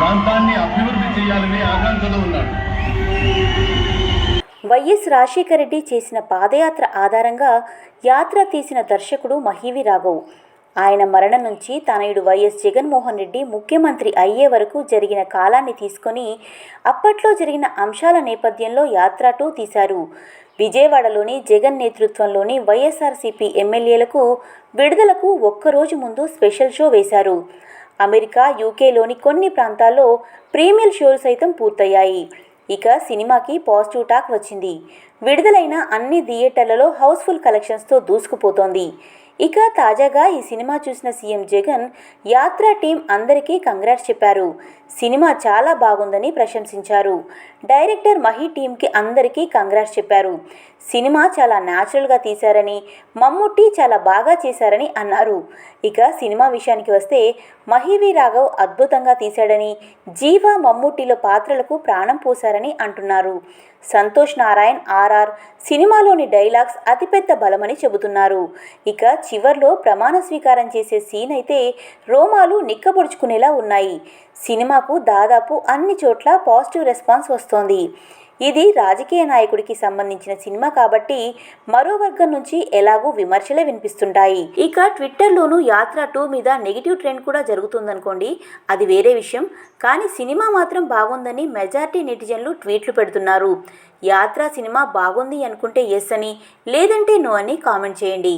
ప్రాంతాన్ని అభివృద్ధి చేయాలనే ఆకాంక్షతో ఉన్నాడు. వైఎస్ రాజశేఖర రెడ్డి చేసిన పాదయాత్ర ఆధారంగా యాత్ర తీసిన దర్శకుడు మహీవి రాఘవ్. ఆయన మరణం నుంచి తనయుడు వైఎస్ జగన్మోహన్ రెడ్డి ముఖ్యమంత్రి అయ్యే వరకు జరిగిన కాలాన్ని తీసుకొని అప్పట్లో జరిగిన అంశాల నేపథ్యంలో యాత్ర 2 తీశారు. విజయవాడలోని జగన్ నేతృత్వంలోని వైఎస్ఆర్సీపీ ఎమ్మెల్యేలకు విడుదలకు ఒక్కరోజు ముందు స్పెషల్ షో వేశారు. అమెరికా, యూకేలోని కొన్ని ప్రాంతాల్లో ప్రీమియర్ షోలు సైతం పూర్తయ్యాయి. ఇక సినిమాకి పాజిటివ్ టాక్ వచ్చింది. విడుదలైన అన్ని థియేటర్లలో హౌస్ఫుల్ కలెక్షన్స్తో దూసుకుపోతోంది. ఇక తాజాగా ఈ సినిమా చూసిన సీఎం జగన్ యాత్ర టీం అందరికీ కంగ్రాట్స్ చెప్పారు. సినిమా చాలా బాగుందని ప్రశంసించారు. డైరెక్టర్ మహి టీంకి అందరికీ కంగ్రాట్స్ చెప్పారు. సినిమా చాలా న్యాచురల్గా తీశారని, మమ్ముట్టి చాలా బాగా చేశారని అన్నారు. ఇక సినిమా విషయానికి వస్తే మహీవి రాఘవ్ అద్భుతంగా తీశాడని, జీవ, మమ్ముట్టిలో పాత్రలకు ప్రాణం పోశారని అంటున్నారు. సంతోష్ నారాయణ్ ఆర్ఆర్ సినిమాలోని డైలాగ్స్ అతిపెద్ద బలమని చెబుతున్నారు. ఇక చివర్లో ప్రమాణ స్వీకారం చేసే సీన్ అయితే రోమాలు నిక్కబొడుచుకునేలా ఉన్నాయి. సినిమాకు దాదాపు అన్ని చోట్ల పాజిటివ్ రెస్పాన్స్ వస్తోంది. ఇది రాజకీయ నాయకుడికి సంబంధించిన సినిమా కాబట్టి మరో వర్గం నుంచి ఎలాగూ విమర్శలే వినిపిస్తుంటాయి. ఇక ట్విట్టర్లోనూ యాత్ర 2 మీద నెగిటివ్ ట్రెండ్ కూడా జరుగుతుందనుకోండి, అది వేరే విషయం. కానీ సినిమా మాత్రం బాగుందని మెజారిటీ నెటిజన్లు ట్వీట్లు పెడుతున్నారు. యాత్ర సినిమా బాగుంది అనుకుంటే ఎస్ అని, లేదంటే నో అని కామెంట్ చేయండి.